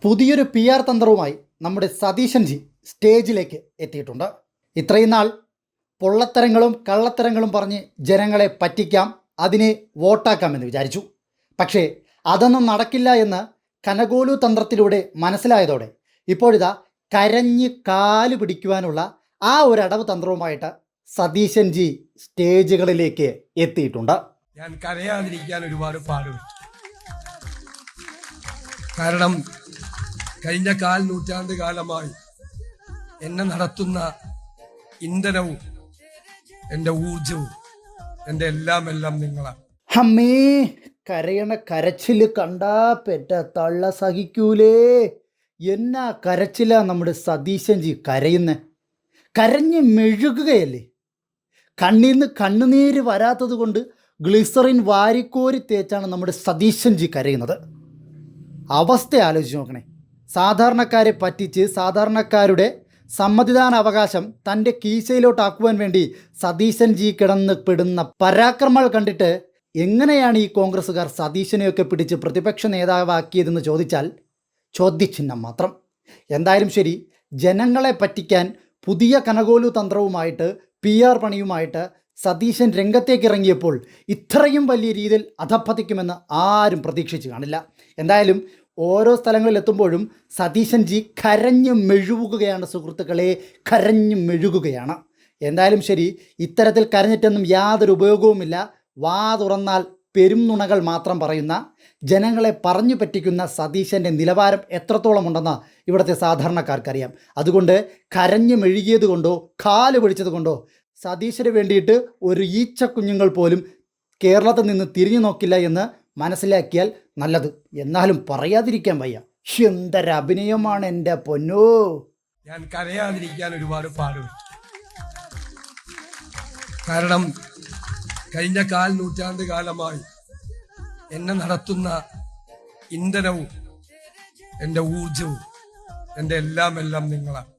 പുതിയൊരു PR തന്ത്രവുമായി നമ്മുടെ സതീശൻജി സ്റ്റേജിലേക്ക് എത്തിയിട്ടുണ്ട്. ഇത്രയും നാൾ പൊള്ളത്തരങ്ങളും കള്ളത്തരങ്ങളും പറഞ്ഞ് ജനങ്ങളെ പറ്റിക്കാം, അതിനെ വോട്ടാക്കാമെന്ന് വിചാരിച്ചു. പക്ഷേ അതൊന്നും നടക്കില്ല എന്ന് കനകോലു തന്ത്രത്തിലൂടെ മനസ്സിലായതോടെ ഇപ്പോഴിതാ കരഞ്ഞ് കാല് പിടിക്കുവാനുള്ള ആ ഒരു അടവ് തന്ത്രവുമായിട്ട് സതീശൻജി സ്റ്റേജുകളിലേക്ക് എത്തിയിട്ടുണ്ട്. ഞാൻ കരയാതിരിക്കാൻ ഒരുപാട് പാടുപെട്ടു. കാരണം കഴിഞ്ഞ നൂറ്റാണ്ട് കാലമായി എന്നെ നടത്തുന്ന ഇന്ധനവും എൻ്റെ ഊർജവും എൻ്റെ എല്ലാം നിങ്ങളാണ്. അമ്മേ, കരയണ കരച്ചിൽ കണ്ടാ പെറ്റ തള്ള സഹിക്കൂലേ. എന്നാ കരച്ചില നമ്മുടെ സതീശൻജി കരയുന്നേ. കരഞ്ഞ് മെഴുകുകയല്ലേ. കണ്ണിൽ നിന്ന് കണ്ണുനീര് വരാത്തത് കൊണ്ട് ഗ്ലിസറിൻ വാരിക്കോരി തേച്ചാണ് നമ്മുടെ സതീശൻജി കരയുന്നത്. അവസ്ഥ ആലോചിച്ച് നോക്കണേ. സാധാരണക്കാരെ പറ്റിച്ച് സാധാരണക്കാരുടെ സമ്മതിദാന അവകാശം തൻ്റെ കീശയിലോട്ടാക്കുവാൻ വേണ്ടി സതീശൻജി കിടന്ന് പെടുന്ന പരാക്രമങ്ങൾ കണ്ടിട്ട് എങ്ങനെയാണ് ഈ കോൺഗ്രസ്സുകാർ സതീശനെയൊക്കെ പിടിച്ച് പ്രതിപക്ഷ നേതാവാക്കിയതെന്ന് ചോദിച്ചാൽ ചോദ്യചിഹ്നം മാത്രം. എന്തായാലും ശരി, ജനങ്ങളെ പറ്റിക്കാൻ പുതിയ കനകോലു തന്ത്രവുമായിട്ട് PR പണിയുമായിട്ട് സതീശൻ രംഗത്തേക്ക് ഇറങ്ങിയപ്പോൾ ഇത്രയും വലിയ രീതിയിൽ അധപ്പതിക്കുമെന്ന് ആരും പ്രതീക്ഷിച്ച് കാണില്ല. എന്തായാലും ഓരോ സ്ഥലങ്ങളിലെത്തുമ്പോഴും സതീശൻജി കരഞ്ഞു മെഴുകുകയാണ് സുഹൃത്തുക്കളെ, കരഞ്ഞു മെഴുകുകയാണ്. എന്തായാലും ശരി, ഇത്തരത്തിൽ കരഞ്ഞിട്ടൊന്നും യാതൊരു ഉപയോഗവുമില്ല. വാ തുറന്നാൽ പെരും നുണകൾ മാത്രം പറയുന്ന, ജനങ്ങളെ പറഞ്ഞു പറ്റിക്കുന്ന സതീശൻ്റെ നിലവാരം എത്രത്തോളം ഉണ്ടെന്ന് ഇവിടുത്തെ സാധാരണക്കാർക്കറിയാം. അതുകൊണ്ട് കരഞ്ഞു മെഴുകിയത് കൊണ്ടോ കാല് പിടിച്ചത് കൊണ്ടോ സതീശന് വേണ്ടിയിട്ട് ഒരു ഈച്ച കുഞ്ഞുങ്ങൾ പോലും കേരളത്തിൽ നിന്ന് തിരിഞ്ഞു നോക്കില്ല എന്ന് മനസ്സിലാക്കിയാൽ നല്ലത്. എന്നാലും പറയാതിരിക്കാൻ വയ്യ. എന്തൊരഭിനയമാണ് എൻ്റെ പൊന്നോ. ഞാൻ കരയാതിരിക്കാൻ ഒരുപാട് പാടുപെട്ടു. കാരണം കഴിഞ്ഞ നൂറ്റാണ്ട് കാലമായി എന്നെ നടത്തുന്ന ഇന്ധനവും എൻ്റെ ഊർജവും എൻ്റെ എല്ലാം നിങ്ങളാണ്.